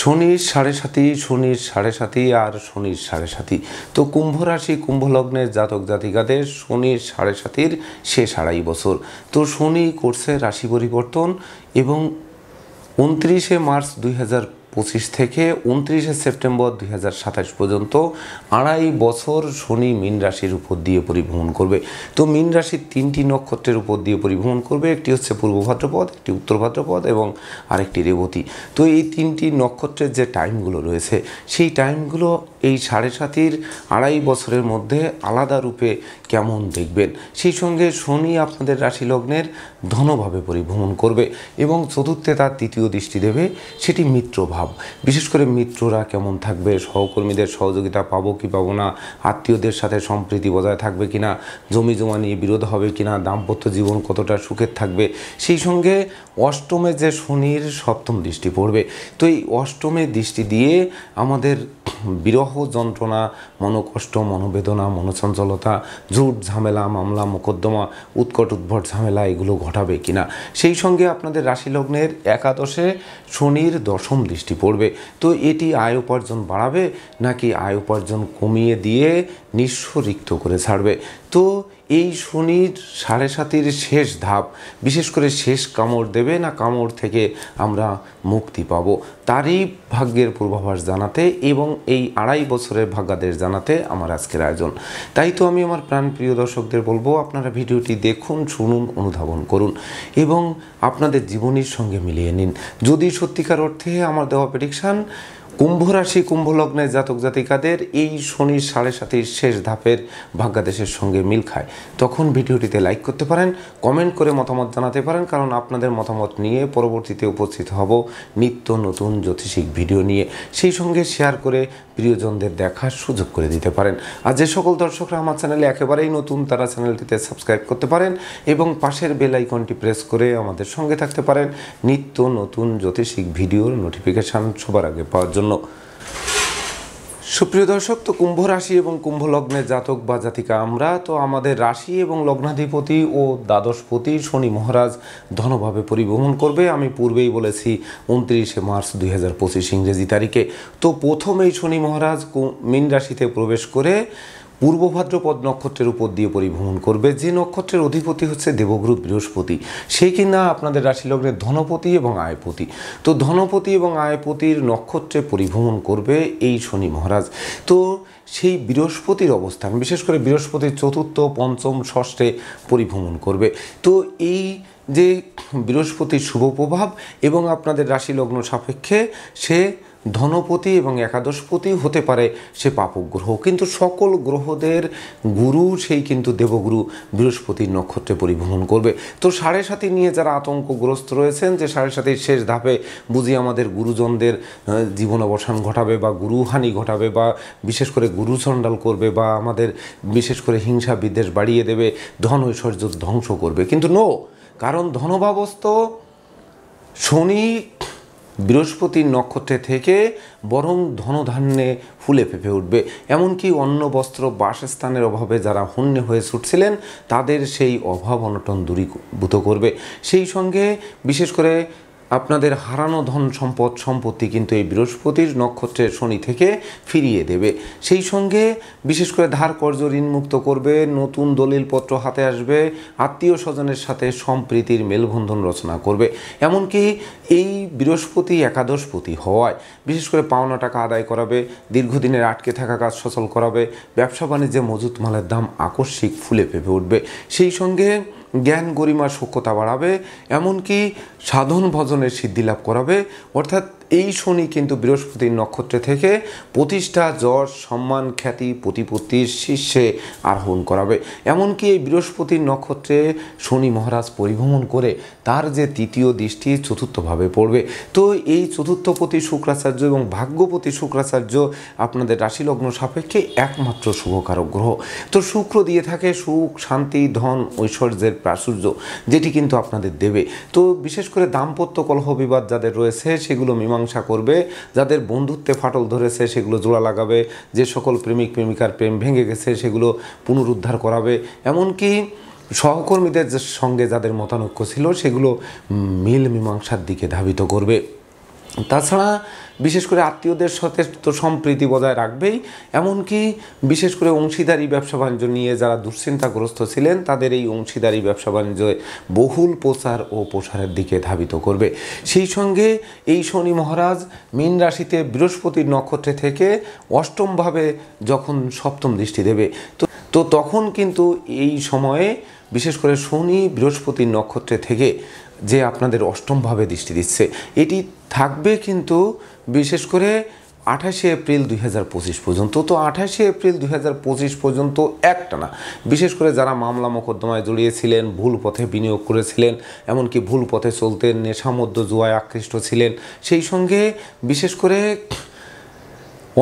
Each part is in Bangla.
শনির সাড়ে সাথী, শনির সাড়ে সাথী আর শনির সাড়ে সাথী। তো কুম্ভ রাশি কুম্ভ লগ্নের জাতক জাতিকাদের শনির সাড়ে সাথীর শেষ আড়াই বছর। তো শনি করছে রাশি পরিবর্তন এবং 29শে মার্চ 2025 থেকে 29শে সেপ্টেম্বর 2027 পর্যন্ত আড়াই বছর শনি মীন রাশির উপর দিয়ে পরিভ্রমণ করবে। তো মীন রাশির 3টি নক্ষত্রের উপর দিয়ে পরিভ্রমণ করবে। একটি হচ্ছে পূর্ব ভাদ্রপদ, একটি উত্তর ভাদ্রপদ এবং আরেকটি রেবতী। তো এই 3টি নক্ষত্রের যে টাইমগুলো রয়েছে সেই টাইমগুলো এই সাড়ে সাতির আড়াই বছরের মধ্যে আলাদা রূপে কেমন দেখবেন। সেই সঙ্গে শনি আপনাদের রাশি লগ্নের ধনভাবে পরিভ্রমণ করবে এবং চতুর্থে তার তৃতীয় দৃষ্টি দেবে, সেটি মিত্র ভাব। বিশেষ করে মিত্ররা কেমন থাকবে, সহকর্মীদের সহযোগিতা পাবো কি পাবো না, আত্মীয়দের সাথে সম্প্রীতি বজায় থাকবে কিনা, জমি জমা নিয়ে বিরোধ হবে কিনা, দাম্পত্য জীবন কতটা সুখের থাকবে। সেই সঙ্গে অষ্টমে যে শনির সপ্তম দৃষ্টি পড়বে, তো এই অষ্টমে দৃষ্টি দিয়ে আমাদের বিরহ যন্ত্রণা, মনোকষ্ট, মনোবেদনা, মনোচঞ্চলতা, ঝুট ঝামেলা, মামলা মোকদ্দমা, উৎকট উদ্ভট ঝামেলা এগুলো ঘটাবে কিনা। সেই সঙ্গে আপনাদের রাশি লগ্নের একাদশে শনির দশম দৃষ্টি পড়বে। তো এটি আয় উপার্জন বাড়াবে নাকি আয় উপার্জন কমিয়ে দিয়ে নিঃস্ব রিক্ত করে ছাড়বে। তো এই শনির সাড়ে সাতির শেষ ধাপ, বিশেষ করে শেষ কামড় দেবে না কামড় থেকে আমরা মুক্তি পাব, তারই ভাগ্যের পূর্বাভাস জানাতে এবং এই আড়াই বছরের ভাগ্যাদেশ জানাতে আমার আজকের আয়োজন। তাই তো আমি আমার প্রাণপ্রিয় দর্শকদের বলবো, আপনারা ভিডিওটি দেখুন, শুনুন, অনুধাবন করুন এবং আপনাদের জীবনের সঙ্গে মিলিয়ে নিন। যদি সত্যিকার অর্থে আমার দেওয়া প্রেডিকশান কুম্ভ রাশি কুম্ভ লগ্নের জাতক জাতিকাদের এই শনির সাড়ে সাতির শেষ ধাপের ভাগ্যাদেশের সঙ্গে মিল খায়, তখন ভিডিওটিতে লাইক করতে পারেন, কমেন্ট করে মতামত জানাতে পারেন, কারণ আপনাদের মতামত নিয়ে পরবর্তীতে উপস্থিত হব নিত্য নতুন জ্যোতিষিক ভিডিও নিয়ে। সেই সঙ্গে শেয়ার করে প্রিয়জনদের দেখার সুযোগ করে দিতে পারেন। আর যে সকল দর্শকরা আমার চ্যানেলে একেবারেই নতুন, তারা চ্যানেলটিতে সাবস্ক্রাইব করতে পারেন এবং পাশের বেল আইকনটি প্রেস করে আমাদের সঙ্গে থাকতে পারেন নিত্য নতুন জ্যোতিষিক ভিডিওর নোটিফিকেশান সবার আগে পাওয়ার জন্য। সুপ্রিয় দর্শক, তো কুম্ভ রাশি এবং কুম্ভ লগ্নের জাতক বা জাতিকা আমরা, তো আমাদের রাশি এবং লগ্নাধিপতি ও দ্বাদশপতি শনি মহারাজ ধনভাবে পরিভ্রমণ করবে। আমি পূর্বেই বলেছি 29শে মার্চ 2025 ইংরেজি তারিখে। তো প্রথমেই শনি মহারাজ মীন রাশিতে প্রবেশ করে পূর্ব ভাদ্রপদ নক্ষত্রের উপর দিয়ে পরিভ্রমণ করবে, যে নক্ষত্রের অধিপতি হচ্ছে দেবগুরু বৃহস্পতি, সেই কিনা আপনাদের রাশি লগ্নের ধনপতি এবং আয়পতি। তো ধনপতি এবং আয়পতির নক্ষত্রে পরিভ্রমণ করবে এই শনি মহারাজ। তো সেই বৃহস্পতির অবস্থান, বিশেষ করে বৃহস্পতির চতুর্থ, পঞ্চম, ষষ্ঠে পরিভ্রমণ করবে। তো এই যে বৃহস্পতির শুভ প্রভাব এবং আপনাদের রাশি লগ্ন সাপেক্ষে সে ধনপতি এবং একাদশপতি হতে পারে সে পাপক গ্রহ, কিন্তু সকল গ্রহদের গুরু সেই কিন্তু দেবগুরু বৃহস্পতির নক্ষত্রে পরিভ্রমণ করবে। তো সাড়ে সাতি নিয়ে যারা আতঙ্কগ্রস্ত রয়েছেন যে সাড়ে সাতির শেষ ধাপে বুঝি আমাদের গুরুজনদের জীবন অবসান ঘটাবে বা গুরুহানি ঘটাবে বা বিশেষ করে গুরু চণ্ডাল করবে বা আমাদের বিশেষ করে হিংসা বিদ্বেষ বাড়িয়ে দেবে, ধন ঐশ্বর্য ধ্বংস করবে, কিন্তু নো, কারণ ধনভাবস্থ শনি বৃহস্পতির নক্ষত্রে থেকে বরং ধনধান্যে ফুলে ফেঁপে উঠবে। এমনকি অন্ন বস্ত্র বাসস্থানের অভাবে যারা হন্যে হয়ে ছুটছিলেন তাদের সেই অভাব অনটন দূরীভূত করবে। সেই সঙ্গে বিশেষ করে আপনাদের হারানো ধন সম্পত্তি কিন্তু এই বৃহস্পতির নক্ষত্রের শনি থেকে ফিরিয়ে দেবে। সেই সঙ্গে বিশেষ করে ধার কর্জ ঋণমুক্ত করবে, নতুন দলিলপত্র হাতে আসবে, আত্মীয় স্বজনের সাথে সম্প্রীতির মেলবন্ধন রচনা করবে। এমনকি এই বৃহস্পতি একাদশপতি হওয়ায় বিশেষ করে পাওনা টাকা আদায় করাবে, দীর্ঘদিনের আটকে থাকা কাজ সচল করাবে, ব্যবসা বাণিজ্যে মজুত মালের দাম আকস্মিক ফুলে ফেঁপে উঠবে। সেই সঙ্গে জ্ঞান গরিমা সূক্ষ্মতা বাড়াবে, এমনকি সাধন ভজনের সিদ্ধি লাভ করাবে। অর্থাৎ এই শনি কিন্তু বৃহস্পতির নক্ষত্রে থেকে প্রতিষ্ঠা, যশ, সম্মান, খ্যাতি, প্রতিপত্তির শীর্ষে আরোহণ করাবে। এমনকি এই বৃহস্পতির নক্ষত্রে শনি মহারাজ পরিভ্রমণ করে তার যে তৃতীয় দৃষ্টি চতুর্থভাবে পড়বে। তো এই চতুর্থপতি শুক্রাচার্য এবং ভাগ্যপতি শুক্রাচার্য আপনাদের রাশিলগ্ন সাপেক্ষে একমাত্র শুভকারক গ্রহ। তো শুক্র দিয়ে থাকে সুখ, শান্তি, ধন, ঐশ্বর্যের প্রাচুর্য, যেটি কিন্তু আপনাদের দেবে। তো বিশেষ করে দাম্পত্য কলহ বিবাদ যাদের রয়েছে সেগুলো মীমাংসা করবে, যাদের বন্ধুত্বে ফাটল ধরেছে সেগুলো জোড়া লাগাবে, যে সকল প্রেমিক প্রেমিকার প্রেম ভেঙে গেছে সেগুলো পুনরুদ্ধার করাবে, এমনকি সহকর্মীদের সঙ্গে যাদের মতানৈক্য ছিল সেগুলো মিল মীমাংসার দিকে ধাবিত করবে। তাছাড়া বিশেষ করে আত্মীয়দের সাথে তো সম্প্রীতি বজায় রাখবেই, এমনকি বিশেষ করে অংশীদারি ব্যবসা বাণিজ্য নিয়ে যারা দুশ্চিন্তাগ্রস্ত ছিলেন তাদের এই অংশীদারি ব্যবসা বাণিজ্য বহুল প্রচার ও প্রসারের দিকে ধাবিত করবে। সেই সঙ্গে এই শনি মহারাজ মীন রাশিতে বৃহস্পতির নক্ষত্রে থেকে অষ্টমভাবে যখন সপ্তম দৃষ্টি দেবে, তো তখন কিন্তু এই সময়ে বিশেষ করে শনি বৃহস্পতির নক্ষত্রে থেকে যে আপনাদের অষ্টমভাবে দৃষ্টি দিচ্ছে, এটি থাকবে কিন্তু বিশেষ করে 28শে এপ্রিল 2025 পর্যন্ত। তো 28শে এপ্রিল 2025 পর্যন্ত একটানা বিশেষ করে যারা মামলা মোকদ্দমায় জড়িয়েছিলেন, ভুল পথে বিনিয়োগ করেছিলেন, এমনকি ভুল পথে চলতেন, নেশামদ্য জুয়ায় আকৃষ্ট ছিলেন, সেই সঙ্গে বিশেষ করে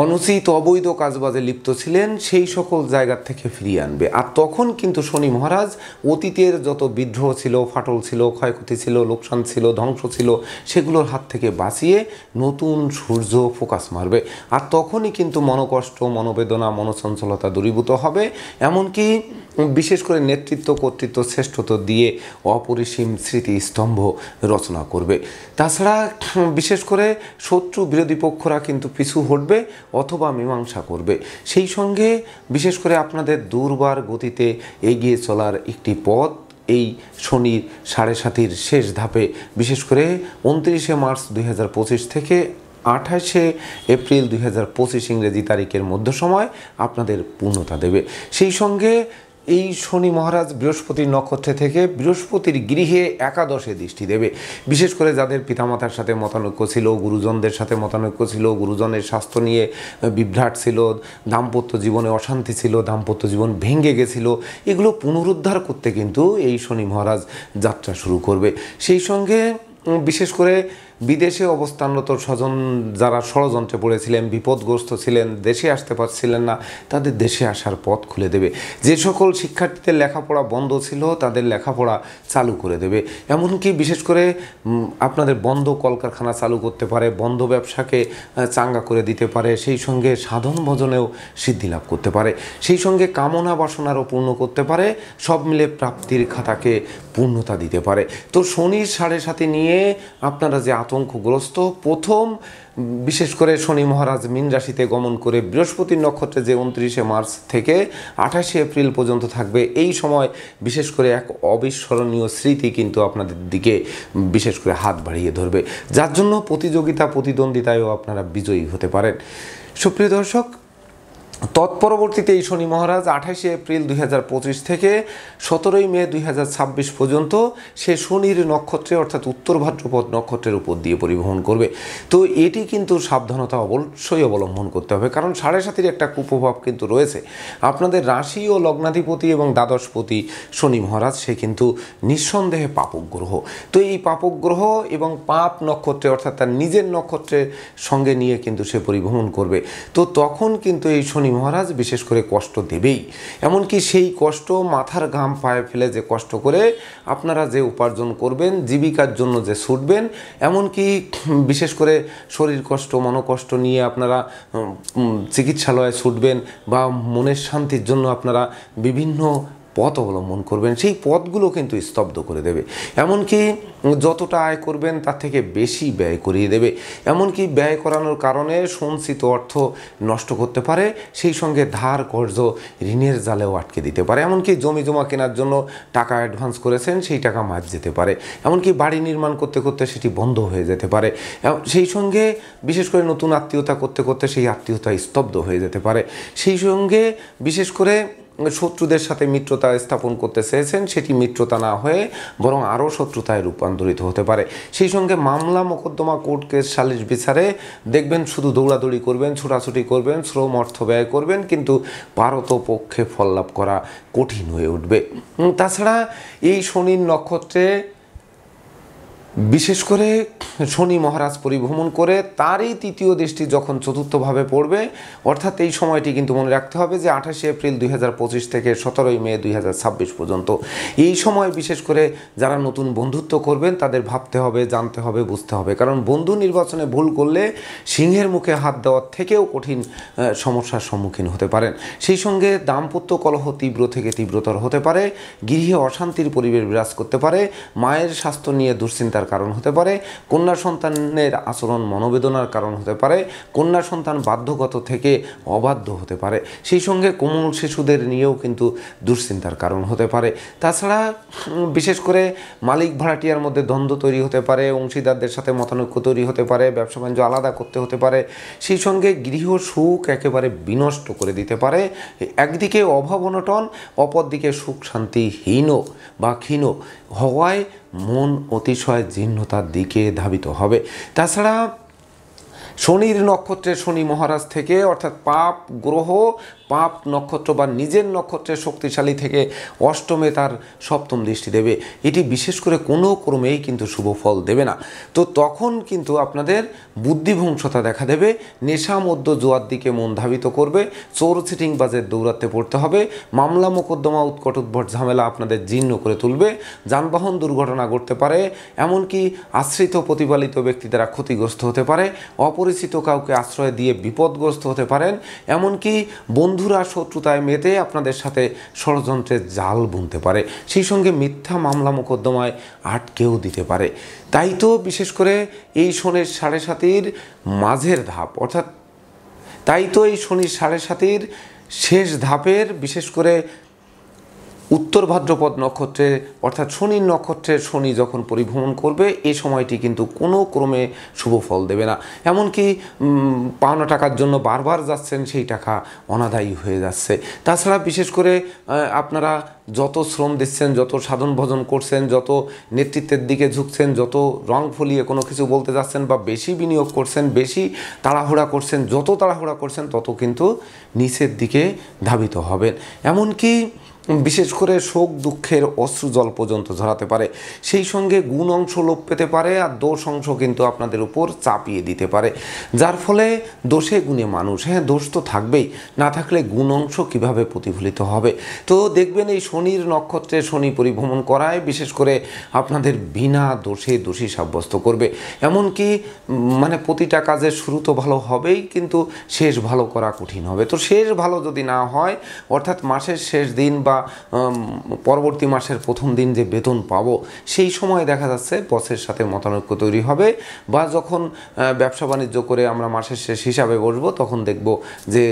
অনুচিত অবৈধ কাজবাজে লিপ্ত ছিলেন, সেই সকল জায়গার থেকে ফিরিয়ে আনবে। আর তখন কিন্তু শনি মহারাজ অতীতের যত বিদ্রোহ ছিল, ফাটল ছিল, ক্ষয়ক্ষতি ছিল, লোকসান ছিল, ধ্বংস ছিল, সেগুলোর হাত থেকে বাঁচিয়ে নতুন সূর্য ফোকাস মারবে। আর তখনই কিন্তু মনোকষ্ট, মনোবেদনা, মনোচঞ্চলতা দূরীভূত হবে, এমনকি বিশেষ করে নেতৃত্ব, কর্তৃত্ব, শ্রেষ্ঠত্ব দিয়ে অপরিসীম স্মৃতিস্তম্ভ রচনা করবে। তাছাড়া বিশেষ করে শত্রু বিরোধী পক্ষরা কিন্তু পিছু হটবে অথবা মীমাংসা করবে। সেই সঙ্গে বিশেষ করে আপনাদের দুর্বার গতিতে এগিয়ে চলার একটি পথ এই শনির 7.5 শেষ ধাপে বিশেষ করে 29শে মার্চ 2025 থেকে 28শে এপ্রিল 2025 ইংরেজি তারিখের মধ্য সময় আপনাদের পূর্ণতা দেবে। সেই সঙ্গে এই শনি মহারাজ বৃহস্পতির নক্ষত্রে থেকে বৃহস্পতির গৃহে একাদশে দৃষ্টি দেবে। বিশেষ করে যাদের পিতামাতার সাথে মতানৈক্য ছিল, গুরুজনদের সাথে মতানৈক্য ছিল, গুরুজনের স্বাস্থ্য নিয়ে বিভ্রাট ছিল, দাম্পত্য জীবনে অশান্তি ছিল, দাম্পত্য জীবন ভেঙে গেছিল, এগুলো পুনরুদ্ধার করতে কিন্তু এই শনি মহারাজ যাত্রা শুরু করবে। সেই সঙ্গে বিশেষ করে বিদেশে অবস্থানরত স্বজন যারা ষড়যন্ত্রে পড়েছিলেন, বিপদগ্রস্ত ছিলেন, দেশে আসতে পারছিলেন না, তাদের দেশে আসার পথ খুলে দেবে। যে সকল শিক্ষার্থীদের লেখাপড়া বন্ধ ছিল তাদের লেখাপড়া চালু করে দেবে। এমনকি বিশেষ করে আপনাদের বন্ধ কলকারখানা চালু করতে পারে, বন্ধ ব্যবসাকে চাঙ্গা করে দিতে পারে, সেই সঙ্গে সাধন ভজনেও সিদ্ধি লাভ করতে পারে, সেই সঙ্গে কামনা বাসনারও পূর্ণ করতে পারে, সব মিলে প্রাপ্তির খাতাকে পূর্ণতা দিতে পারে। তো শনির 7.5 নিয়ে আপনারা যে আতঙ্কগ্রস্ত, প্রথম বিশেষ করে শনি মহারাজ মীন রাশিতে গমন করে বৃহস্পতির নক্ষত্রে যে 29শে মার্চ থেকে 28শে এপ্রিল পর্যন্ত থাকবে, এই সময় বিশেষ করে এক অবিস্মরণীয় স্মৃতি কিন্তু আপনাদের দিকে বিশেষ করে হাত বাড়িয়ে ধরবে, যার জন্য প্রতিযোগিতা, প্রতিদ্বন্দ্বিতায়ও আপনারা বিজয়ী হতে পারেন। সুপ্রিয় দর্শক, তৎপরবর্তীতে এই শনি মহারাজ 28শে এপ্রিল 2025 থেকে 17ই মে 2026 পর্যন্ত সে শনির নক্ষত্রে অর্থাৎ উত্তর ভাদ্রপদ নক্ষত্রের উপর দিয়ে পরিবহন করবে। তো এটি কিন্তু সাবধানতা অবশ্যই অবলম্বন করতে হবে, কারণ 7.5 একটা কুপ্রভাব কিন্তু রয়েছে। আপনাদের রাশি ও লগ্নাধিপতি এবং দ্বাদশপতি শনি মহারাজ সে কিন্তু নিঃসন্দেহে পাপক গ্রহ। তো এই পাপক গ্রহ এবং পাপ নক্ষত্রে অর্থাৎ তার নিজের নক্ষত্রের সঙ্গে নিয়ে কিন্তু সে পরিভ্রমণ করবে। তো তখন কিন্তু এই শনি মহারাজ বিশেষ করে কষ্ট দেবেই, এমনকি সেই কষ্ট মাথার ঘাম পায়ে ফেলে যে কষ্ট করে আপনারা যে উপার্জন করবেন, জীবিকার জন্য যে ছুটবেন, এমনকি বিশেষ করে শরীর কষ্ট, মনোকষ্ট নিয়ে আপনারা চিকিৎসালয়ে ছুটবেন বা মনের শান্তির জন্য আপনারা বিভিন্ন পথ অবলম্বন করবেন, সেই পথগুলো কিন্তু স্তব্ধ করে দেবে। এমনকি যতটা আয় করবেন তার থেকে বেশি ব্যয় করিয়ে দেবে, এমনকি ব্যয় করানোর কারণে সঞ্চিত অর্থ নষ্ট করতে পারে, সেই সঙ্গে ধার কর্জ ঋণের জালেও আটকে দিতে পারে। এমনকি জমি জমা কেনার জন্য টাকা অ্যাডভান্স করেছেন, সেই টাকা মার যেতে পারে, এমনকি বাড়ি নির্মাণ করতে করতে সেটি বন্ধ হয়ে যেতে পারে, সেই সঙ্গে বিশেষ করে নতুন আত্মীয়তা করতে করতে সেই আত্মীয়তা স্তব্ধ হয়ে যেতে পারে, সেই সঙ্গে বিশেষ করে শত্রুদের সাথে মিত্রতা স্থাপন করতে চেয়েছেন, সেটি মিত্রতা না হয়ে বরং আরও শত্রুতায় রূপান্তরিত হতে পারে। সেই সঙ্গে মামলা মোকদ্দমা, কোর্ট কেস, সালিশ বিচারে দেখবেন শুধু দৌড়াদৌড়ি করবেন, ছোটাছুটি করবেন, শ্রম অর্থ ব্যয় করবেন, কিন্তু পারতপক্ষে ফল লাভ করা কঠিন হয়ে উঠবে। তাছাড়া এই শনির নক্ষত্রে বিশেষ করে শনি মহারাজ পরিভ্রমণ করে তারই তৃতীয় দৃষ্টি যখন চতুর্থভাবে পড়বে, অর্থাৎ এই সময়টি কিন্তু মনে রাখতে হবে যে 28শে এপ্রিল 2025 থেকে 17ই মে 2026 পর্যন্ত, এই সময় বিশেষ করে যারা নতুন বন্ধুত্ব করবেন তাদের ভাবতে হবে, জানতে হবে, বুঝতে হবে, কারণ বন্ধু নির্বাচনে ভুল করলে সিংহের মুখে হাত দেওয়ার থেকেও কঠিন সমস্যার সম্মুখীন হতে পারেন। সেই সঙ্গে দাম্পত্য কলহ তীব্র থেকে তীব্রতর হতে পারে, গৃহে অশান্তির পরিবেশ বিরাজ করতে পারে, মায়ের স্বাস্থ্য নিয়ে দুশ্চিন্তা দুশ্চিন্তার কারণ হতে পারে, কন্যা সন্তানের আচরণ মনোবেদনার কারণ হতে পারে, কন্যা সন্তান বাধ্যগত থেকে অবাধ্য হতে পারে, সেই সঙ্গে কোমল শিশুদের নিয়েও কিন্তু দুশ্চিন্তার কারণ হতে পারে। তাছাড়া বিশেষ করে মালিক ভাড়াটিয়ার মধ্যে দ্বন্দ্ব তৈরি হতে পারে, অংশীদারদের সাথে মতানৈক্য তৈরি হতে পারে, ব্যবসা বাণিজ্য আলাদা করতে হতে পারে, সেই সঙ্গে গৃহ সুখ একেবারে বিনষ্ট করে দিতে পারে। একদিকে অভাব অনটন, অপরদিকে সুখ শান্তিহীন বা ক্ষীণ হওয়ায় মন অতিশয় জীর্ণতার দিকে ধাবিত হবে। তাছাড়া শনির নক্ষত্রে শনি মহারাজ থেকে অর্থাৎ পাপ গ্রহ, পাপ নক্ষত্র বা নিজের নক্ষত্রের শক্তিশালী থেকে অষ্টমে তার সপ্তম দৃষ্টি দেবে। এটি বিশেষ করে কোনো ক্রমেই কিন্তু শুভ ফল দেবে না। তো তখন কিন্তু আপনাদের বুদ্ধিভংসতা দেখা দেবে, নেশা মধ্য জোয়ার দিকে মন ধাবিত করবে, চোর চিটিং বাজের দৌড়াতে পড়তে হবে, মামলা মোকদ্দমা উৎকট উদ্ভট ঝামেলা আপনাদের জীর্ণ করে তুলবে, যানবাহন দুর্ঘটনা ঘটতে পারে, এমনকি আশ্রিত প্রতিপালিত ব্যক্তি দ্বারা ক্ষতিগ্রস্ত হতে পারে, অপরিচিত কাউকে আশ্রয় দিয়ে বিপদগ্রস্ত হতে পারেন, এমনকি বন্ধুরা শত্রুতায় মেতে আপনাদের সাথে ষড়যন্ত্রের জাল বুনতে পারে, সেই সঙ্গে মিথ্যা মামলা মোকদ্দমায় আটকেও দিতে পারে। তাই তো বিশেষ করে এই শনির 7.5 মাঝের ধাপ অর্থাৎ তাই তো এই শনির 7.5 শেষ ধাপের বিশেষ করে উত্তর ভাদ্রপদ নক্ষত্রে অর্থাৎ শনির নক্ষত্রে শনি যখন পরিভ্রমণ করবে এই সময়টি কিন্তু কোনো ক্রমে শুভ ফল দেবে না। এমনকি পাওনা টাকার জন্য বারবার যাচ্ছেন, সেই টাকা অনাদায়ী হয়ে যাচ্ছে। তাছাড়া বিশেষ করে আপনারা যত শ্রম দিচ্ছেন, যত সাধন ভজন করছেন, যত নেতৃত্বের দিকে ঝুঁকছেন, যত রং ফলিয়ে কোনো কিছু বলতে যাচ্ছেন বা বেশি বিনিয়োগ করছেন, বেশি তাড়াহুড়া করছেন, যত তাড়াহুড়া করছেন তত কিন্তু নিচের দিকে ধাবিত হবেন। এমনকি বিশেষ করে শোক দুঃখের অশ্রু জল পর্যন্ত ঝরাতে পারে, সেই সঙ্গে গুণ অংশ লোপ পেতে পারে আর দোষ অংশ কিন্তু আপনাদের উপর চাপিয়ে দিতে পারে, যার ফলে দোষে গুণে মানুষ, হ্যাঁ দোষ তো থাকবেই, না থাকলে গুণ অংশ কীভাবে প্রতিফলিত হবে। তো দেখবেন এই শনির নক্ষত্রে শনি পরিভ্রমণ করায় বিশেষ করে আপনাদের বিনা দোষে দোষী সাব্যস্ত করবে। এমনকি মানে প্রতিটা কাজের শুরু তো ভালো হবেই, কিন্তু শেষ ভালো করা কঠিন হবে। তো শেষ ভালো যদি না হয় অর্থাৎ মাসের শেষ দিন বা পরবর্তী মাসের প্রথম দিন যে বেতন পাবো সেই সময় দেখা যাচ্ছে বসের সাথে মতানৈক্য তৈরি হবে, বা যখন ব্যবসা বাণিজ্য করে আমরা মাসের শেষ হিসাবে বসবো তখন দেখব যে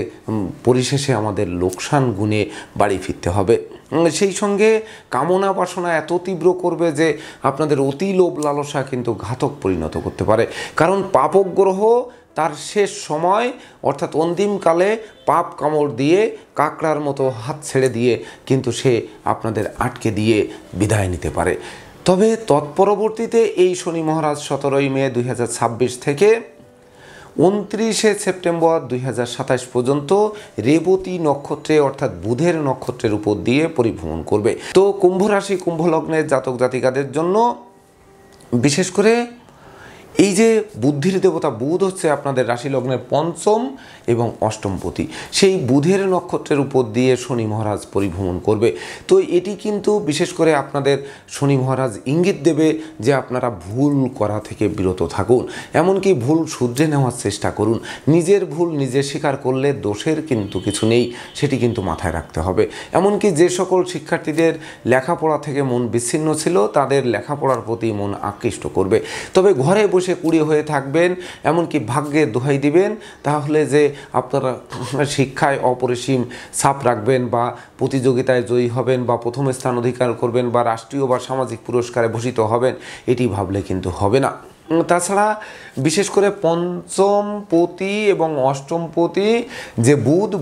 পরিশেষে আমাদের লোকসান গুণে বাড়ি ফিরতে হবে। সেই সঙ্গে কামনা বাসনা এত তীব্র করবে যে আপনাদের অতি লোভ লালসা কিন্তু ঘাতক পরিণত করতে পারে, কারণ পাপক গ্রহ তার শেষ সময় অর্থাৎ অন্তিমকালে পাপ কামড় দিয়ে কাকড়ার মতো হাত ছেড়ে দিয়ে কিন্তু সে আপনাদের আটকে দিয়ে বিদায় নিতে পারে। তবে তৎপরবর্তীতে এই শনি মহারাজ 17 মে 2026 থেকে 29 সেপ্টেম্বর 2027 পর্যন্ত রেবতী নক্ষত্রে অর্থাৎ বুধের নক্ষত্রের উপর দিয়ে পরিভ্রমণ করবে। তো কুম্ভ রাশি কুম্ভ লগ্নের জাতক জাতিকাদের জন্য বিশেষ করে এই যে বুদ্ধির দেবতা বুধ হচ্ছে আপনাদের রাশি লগ্নের পঞ্চম এবং অষ্টমপতি, সেই বুধের নক্ষত্রের উপর দিয়ে শনি মহারাজ পরিভ্রমণ করবে। তো এটি কিন্তু বিশেষ করে আপনাদের শনি মহারাজ ইঙ্গিত দেবে যে আপনারা ভুল করা থেকে বিরত থাকুন, এমনকি ভুল শুধরে নেওয়ার চেষ্টা করুন। নিজের ভুল নিজে স্বীকার করলে দোষের কিন্তু কিছু নেই, সেটি কিন্তু মাথায় রাখতে হবে। এমনকি যে সকল শিক্ষার্থীদের লেখাপড়া থেকে মন বিচ্ছিন্ন ছিল তাদের লেখাপড়ার প্রতি মন আকৃষ্ট করবে। তবে ঘরে বসে কুড়িয়ে হয়ে থাকবেন, এমনকি ভাগ্যের দোহাই দিবেন, তাহলে যে আপনারা শিক্ষায় অপরিসীম ছাপ রাখবেন বা প্রতিযোগিতায় জয়ী হবেন বা প্রথম স্থান অধিকার করবেন বা রাষ্ট্রীয় বা সামাজিক পুরস্কারে ভূষিত হবেন, এটি ভাবলে কিন্তু হবে না। তাছাড়া বিশেষ করে পঞ্চমপতি এবং অষ্টমপতি যে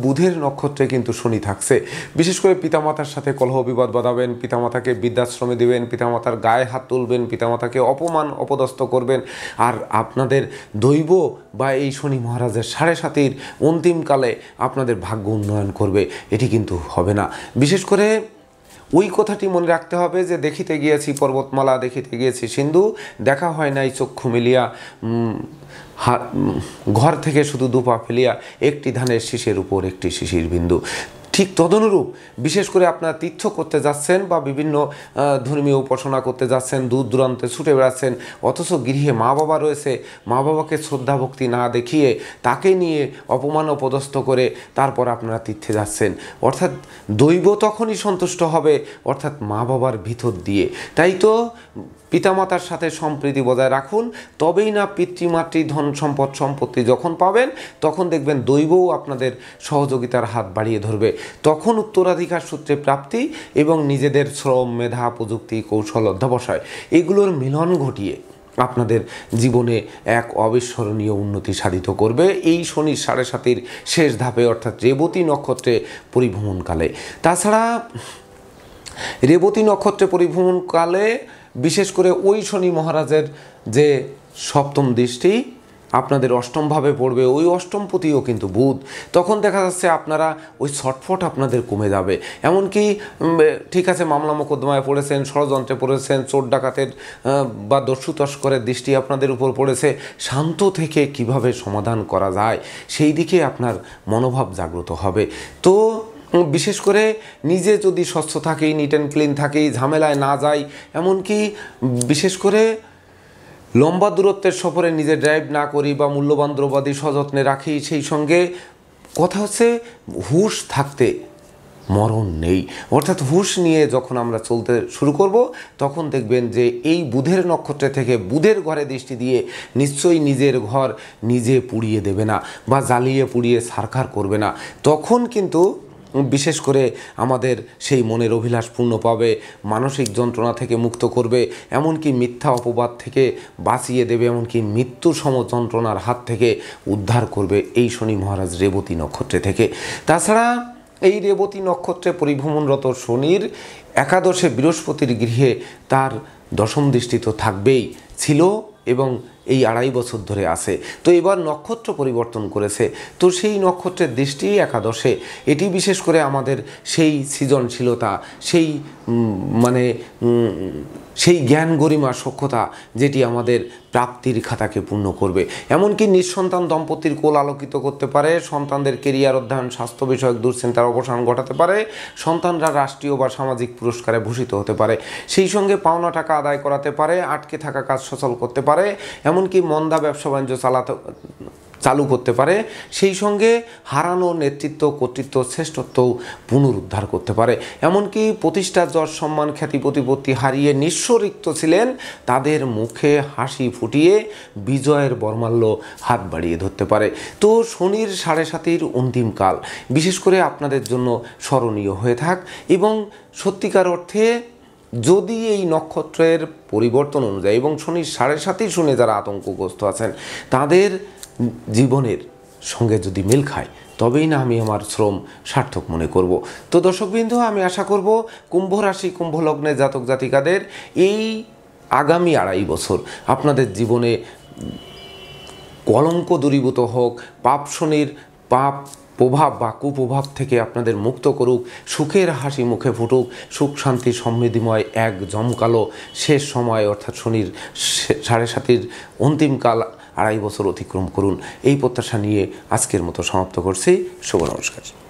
বুধের নক্ষত্রে কিন্তু শনি থাকছে, বিশেষ করে পিতামাতার সাথে কলহ বিবাদ বাঁধাবেন, পিতামাতাকে বৃদ্ধাশ্রমে দেবেন, পিতামাতার গায়ে হাত তুলবেন, পিতামাতাকে অপমান অপদস্থ করবেন, আর আপনাদের দৈব বা এই শনি মহারাজের 7.5 অন্তিমকালে আপনাদের ভাগ্য উন্নয়ন করবে, এটি কিন্তু হবে না। বিশেষ করে ওই কথাটি মনে রাখতে হবে যে দেখিতে গিয়েছি পর্বতমালা, দেখিতে গিয়েছি সিন্ধু, দেখা হয় নাই চক্ষু মিলিয়া, ঘর থেকে শুধু দুপা ফেলিয়া, একটি ধানের শীষের উপর একটি শিশির বিন্দু। ঠিক তদনুরূপ বিশেষ করে আপনারা তীর্থ করতে যাচ্ছেন বা বিভিন্ন ধর্মীয় উপাসনা করতে যাচ্ছেন, দূর দূরান্তে ছুটে বেড়াচ্ছেন, অথচ গৃহে মা বাবা রয়েছে, মা বাবাকে শ্রদ্ধা ভক্তি না দেখিয়ে তাকে নিয়ে অপমান অপদস্থ করে তারপর আপনারা তীর্থে যাচ্ছেন, অর্থাৎ দৈব তখনই সন্তুষ্ট হবে অর্থাৎ মা বাবার ভিতর দিয়ে। তাই তো পিতামাতার সাথে সম্প্রীতি বজায় রাখুন, তবেই না পিতৃমাতৃ ধন সম্পদ সম্পত্তি যখন পাবেন তখন দেখবেন দৈবও আপনাদের সহযোগিতার হাত বাড়িয়ে ধরবে। তখন উত্তরাধিকার সূত্রে প্রাপ্তি এবং নিজেদের শ্রম, মেধা, প্রযুক্তি, কৌশল, অধ্যবসায় এগুলোর মিলন ঘটিয়ে আপনাদের জীবনে এক অবিস্মরণীয় উন্নতি সাধিত করবে এই শনির 7.5 শেষ ধাপে অর্থাৎ রেবতী নক্ষত্রে পরিভ্রমণকালে। তাছাড়া রেবতী নক্ষত্রে পরিভ্রমণকালে বিশেষ করে ওই শনি মহারাজের যে সপ্তম দৃষ্টি আপনাদের অষ্টমভাবে পড়বে, ওই অষ্টমপতিও কিন্তু বুধ। তখন দেখা যাচ্ছে আপনারা ওই ছটফট আপনাদের কমে যাবে। এমনকি ঠিক আছে মামলা মোকদ্দমায় পড়েছেন, ষড়যন্ত্রে পড়েছেন, চোর ডাকাতের বা দস্যু তস্করের দৃষ্টি আপনাদের উপর পড়েছে, শান্ত থেকে কিভাবে সমাধান করা যায় সেই দিকে আপনার মনোভাব জাগ্রত হবে। তো বিশেষ করে নিজে যদি স্বচ্ছ থাকি, নিট অ্যান্ড ক্লিন থাকি, ঝামেলায় না যাই, এমনকি বিশেষ করে লম্বা দূরত্বের সফরে নিজে ড্রাইভ না করি বা মূল্যবান দ্রব্যাদি সযত্নে রাখি, সেই সঙ্গে কথা হচ্ছে হুঁশ থাকতে মরণ নেই। অর্থাৎ হুঁশ নিয়ে যখন আমরা চলতে শুরু করব তখন দেখবেন যে এই বুধের নক্ষত্রে থেকে বুধের ঘরে দৃষ্টি দিয়ে নিশ্চয়ই নিজের ঘর নিজে পুড়িয়ে দেবে না বা জ্বালিয়ে পুড়িয়ে ছারখার করবে না। তখন কিন্তু বিশেষ করে আমাদের সেই মনের অভিলাষ পূর্ণ পাবে, মানসিক যন্ত্রণা থেকে মুক্ত করবে, এমনকি মিথ্যা অপবাদ থেকে বাঁচিয়ে দেবে, এমনকি মৃত্যু সম যন্ত্রণার হাত থেকে উদ্ধার করবে এই শনি মহারাজ রেবতী নক্ষত্রে থেকে। তাছাড়া এই রেবতী নক্ষত্রে পরিভ্রমণরত শনির একাদশে বৃহস্পতির গৃহে তার দশম দৃষ্টি তো থাকবেই, ছিল এবং এই 2.5 বছর ধরে আছে। তো এবার নক্ষত্র পরিবর্তন করেছে, তো সেই নক্ষত্রের দৃষ্টি একাদশে। এটি বিশেষ করে আমাদের সেই সৃজনশীলতা, সেই সেই জ্ঞান গরিমা সক্ষতা যেটি আমাদের প্রাপ্তির খাতাকে পূর্ণ করবে। এমনকি নিঃসন্তান দম্পতির কোল আলোকিত করতে পারে, সন্তানদের কেরিয়ার, অধ্যয়ন, স্বাস্থ্য বিষয়ক দুশ্চিন্তার অবসান ঘটাতে পারে, সন্তানরা রাষ্ট্রীয় বা সামাজিক পুরস্কারে ভূষিত হতে পারে, সেই সঙ্গে পাওনা টাকা আদায় করাতে পারে, আটকে থাকা কাজ সচল করতে পারে, এমনকি মন্দা ব্যবসা বাণিজ্য চালু করতে পারে, সেই সঙ্গে হারানো নেতৃত্ব, কর্তৃত্ব, শ্রেষ্ঠত্বও পুনরুদ্ধার করতে পারে। এমনকি প্রতিষ্ঠা, যশ, সম্মান, খ্যাতি, প্রতিপত্তি হারিয়ে নিঃস্বরিক্ত ছিলেন তাদের মুখে হাসি ফুটিয়ে বিজয়ের বর্মাল্য হাত বাড়িয়ে ধরতে পারে। তো শনির 7.5 অন্তিম কাল বিশেষ করে আপনাদের জন্য স্মরণীয় হয়ে থাক, এবং সত্যিকার অর্থে যদি এই নক্ষত্রের পরিবর্তন অনুযায়ী এবং শনির 7.5 শুনে যারা আতঙ্কগ্রস্ত আছেন তাদের জীবনের সঙ্গে যদি মিল খায় তবেই না আমি আমার শ্রম সার্থক মনে করব। তো দর্শকবৃন্দ, আমি আশা করব কুম্ভ রাশি, কুম্ভ লগ্নের জাতক জাতিকাদের এই আগামী 2.5 বছর আপনাদের জীবনে কলঙ্ক দূরীভূত হোক, পাপ শনির পাপ প্রভাব বা কুপ্রভাব থেকে আপনাদের মুক্ত করুক, সুখের হাসি মুখে ফুটুক, সুখ শান্তি সমৃদ্ধিময় এক জমকালো শেষ সময় অর্থাৎ শনির 7.5 অন্তিমকাল 2.5 বছর অতিক্রম করুন, এই প্রত্যাশা নিয়ে আজকের মতো সমাপ্ত করছি। শুভ নমস্কার।